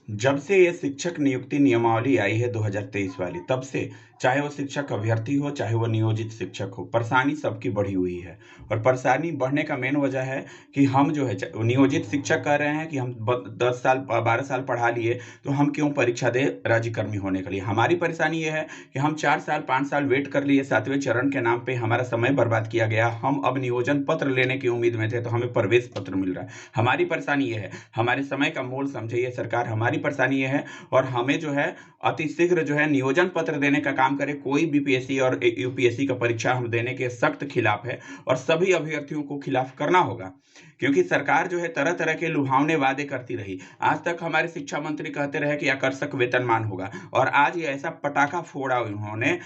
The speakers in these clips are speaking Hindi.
जब से ये शिक्षक नियुक्ति नियमावली आई है 2023 वाली, तब से चाहे वो शिक्षक अभ्यर्थी हो, चाहे वो नियोजित शिक्षक हो, परेशानी सबकी बढ़ी हुई है। और परेशानी बढ़ने का मेन वजह है कि हम जो है नियोजित शिक्षक कह रहे हैं कि हम 10 साल 12 साल पढ़ा लिए, तो हम क्यों परीक्षा दें राज्यकर्मी होने के लिए। हमारी परेशानी ये है कि हम 4 साल 5 साल वेट कर लिए, 7वें चरण के नाम पे हमारा समय बर्बाद किया गया। हम अब नियोजन पत्र लेने की उम्मीद में थे, तो हमें प्रवेश पत्र मिल रहा है। हमारी परेशानी ये है, हमारे समय का मोल समझिए सरकार। हमारी परेशानी ये है, और हमें जो है अतिशीघ्र जो है नियोजन पत्र देने का काम करे। कोई बीपीएससी और यूपीएससी का परीक्षा हम देने के सख्त खिलाफ है, और सभी अभ्यर्थियों को खिलाफ करना होगा, क्योंकि सरकार जो है तरह तरह के लुभावने वादे करती रही। आज तक हमारे शिक्षा मंत्री कहते रहे कि आकर्षक वेतनमान होगा, और आज ये ऐसा पटाखा फोड़ा उन्होंने।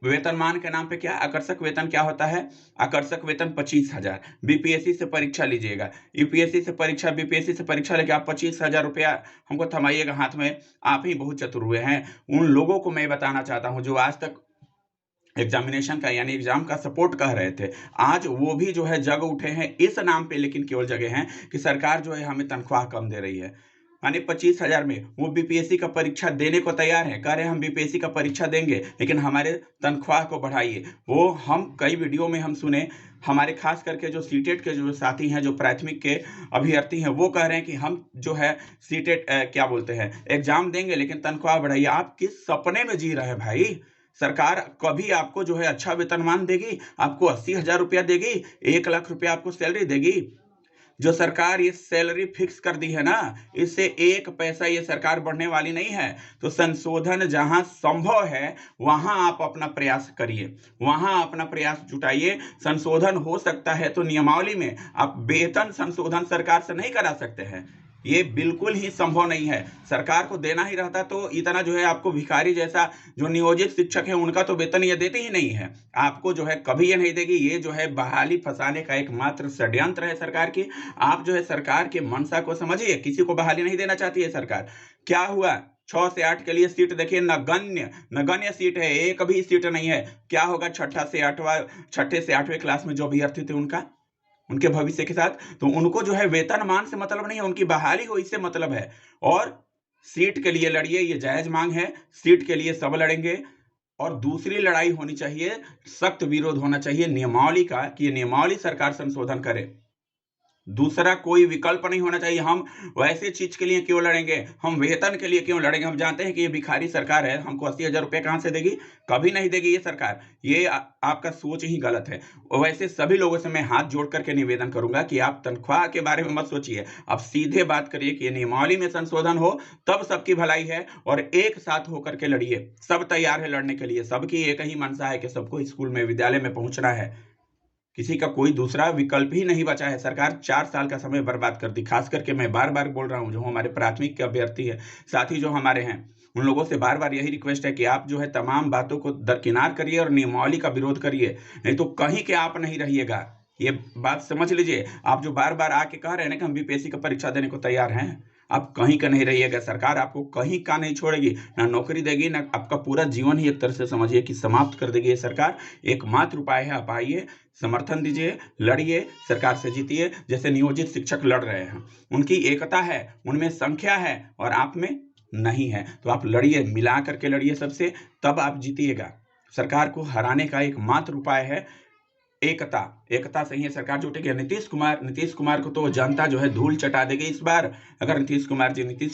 वेतनमान के नाम पे क्या आकर्षक वेतन क्या होता है? आकर्षक वेतन 25,000। बीपीएससी से परीक्षा लीजिएगा, यूपीएससी से परीक्षा, बीपीएससी से परीक्षा लेके आप 25,000 रुपया हमको थमाइएगा हाथ में। आप ही बहुत चतुर हुए हैं। उन लोगों को मैं बताना चाहता हूं जो आज तक एग्जामिनेशन का यानी एग्जाम का सपोर्ट कह रहे थे, आज वो भी जो है जग उठे हैं इस नाम पे, लेकिन केवल जगह हैं कि सरकार जो है हमें तनख्वाह कम दे रही है। यानी 25,000 में वो बीपीएससी का परीक्षा देने को तैयार है, कह रहे हैं हम बीपीएससी का परीक्षा देंगे, लेकिन हमारे तनख्वाह को बढ़ाइए। वो हम कई वीडियो में हम सुने, हमारे खास करके जो सीटेट के जो साथी हैं, जो प्राथमिक के अभ्यर्थी हैं, वो कह रहे हैं कि हम जो है सीटेट क्या बोलते हैं एग्जाम देंगे, लेकिन तनख्वाह बढ़ाइए। आप किस सपने में जी रहे हैं भाई? सरकार कभी आपको जो है अच्छा वेतनमान देगी? आपको 80,000 रुपया देगी? 1 लाख रुपया आपको सैलरी देगी? जो सरकार ये सैलरी फिक्स कर दी है ना, इससे एक पैसा ये सरकार बढ़ने वाली नहीं है। तो संशोधन जहां संभव है वहां आप अपना प्रयास करिए, वहां अपना प्रयास जुटाइए। संशोधन हो सकता है तो नियमावली में, आप वेतन संशोधन सरकार से नहीं करा सकते हैं, ये बिल्कुल ही संभव नहीं है। सरकार को देना ही रहता तो इतना जो है आपको भिखारी जैसा जो नियोजित शिक्षक है उनका तो वेतन ये देती ही नहीं है, आपको जो है कभी ये नहीं देगी। ये जो है बहाली फंसाने का एकमात्र षड्यंत्र है सरकार की। आप जो है सरकार के मंशा को समझिए, किसी को बहाली नहीं देना चाहती है सरकार। क्या हुआ? 6 से 8 के लिए सीट देखिए, नगण्य नगण्य सीट है, एक भी सीट नहीं है। क्या होगा छठे से 8वें क्लास में जो अभ्यर्थी थे उनके भविष्य के साथ? तो उनको जो है वेतनमान से मतलब नहीं है, उनकी बहाली हो इससे मतलब है। और सीट के लिए लड़िए, ये जायज मांग है, सीट के लिए सब लड़ेंगे। और दूसरी लड़ाई होनी चाहिए, सख्त विरोध होना चाहिए नियमावली का, कि ये नियमावली सरकार संशोधन करे। दूसरा कोई विकल्प नहीं होना चाहिए। हम वैसे चीज के लिए क्यों लड़ेंगे? हम वेतन के लिए क्यों लड़ेंगे? हम जानते हैं कि ये भिखारी सरकार है, हमको 80,000 रुपये कहां से देगी? कभी नहीं देगी ये सरकार। ये आपका सोच ही गलत है। वैसे सभी लोगों से मैं हाथ जोड़ करके निवेदन करूंगा कि आप तनख्वाह के बारे में मत सोचिए, आप सीधे बात करिए कि नियमावली में संशोधन हो, तब सबकी भलाई है। और एक साथ होकर के लड़िए, सब तैयार है लड़ने के लिए, सबकी एक ही मंशा है कि सबको स्कूल में विद्यालय में पहुंचना है, किसी का कोई दूसरा विकल्प ही नहीं बचा है। सरकार 4 साल का समय बर्बाद कर दी। खास करके मैं बार-बार बोल रहा हूँ, जो हमारे प्राथमिक के अभ्यर्थी है, साथी जो हमारे हैं, उन लोगों से बार-बार यही रिक्वेस्ट है कि आप जो है तमाम बातों को दरकिनार करिए और नियमावली का विरोध करिए, नहीं तो कहीं के आप नहीं रहिएगा। ये बात समझ लीजिए। आप जो बार-बार आके कह रहे हैं ना कि हम बीपीएससी का परीक्षा देने को तैयार हैं, आप कहीं का नहीं रहिएगा। सरकार आपको कहीं का नहीं छोड़ेगी, ना नौकरी देगी, ना आपका पूरा जीवन ही एक तरह से समझिए कि समाप्त कर देगी ये सरकार। एकमात्र उपाय है, आप आइए, समर्थन दीजिए, लड़िए, सरकार से जीतिए। जैसे नियोजित शिक्षक लड़ रहे हैं, उनकी एकता है, उनमें संख्या है, और आप में नहीं है। तो आप लड़िए, मिला करके लड़िए सबसे, तब आप जीतिएगा। सरकार को हराने का एकमात्र उपाय है एकता। एकता से ही सरकार जुटेगी। नीतीश कुमार को तो जनता जो है धूल चटा देगी इस बार। अगर नीतीश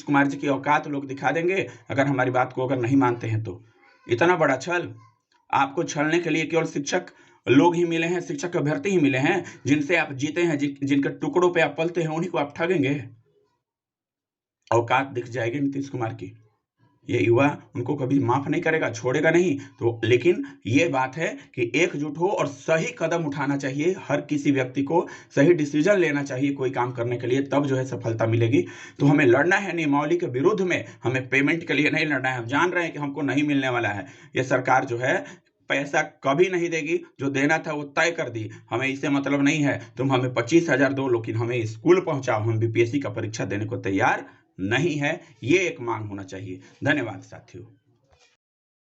कुमार जी की औकात लोग दिखा देंगे, अगर हमारी बात को अगर नहीं मानते हैं तो। इतना बड़ा छल! आपको छलने के लिए केवल शिक्षक लोग ही मिले हैं, शिक्षक अभ्यर्थी ही मिले हैं, जिनसे आप जीते हैं, जिनके टुकड़ों पे आप पलते हैं, उन्हीं को आप ठगेंगे। औकात दिख जाएगी नीतीश कुमार की। ये युवा उनको कभी माफ नहीं करेगा, छोड़ेगा नहीं। तो लेकिन ये बात है कि एकजुट हो और सही कदम उठाना चाहिए। हर किसी व्यक्ति को सही डिसीजन लेना चाहिए कोई काम करने के लिए, तब जो है सफलता मिलेगी। तो हमें लड़ना है नियमावली के विरुद्ध में, हमें पेमेंट के लिए नहीं लड़ना है। हम जान रहे हैं कि हमको नहीं मिलने वाला है। ये सरकार जो है पैसा कभी नहीं देगी, जो देना था वो तय कर दी। हमें इससे मतलब नहीं है, तुम हमें 25,000 दो, लेकिन हमें स्कूल पहुंचाओ। हम बीपीएससी का परीक्षा देने को तैयार नहीं है। ये एक मांग होना चाहिए। धन्यवाद साथियों।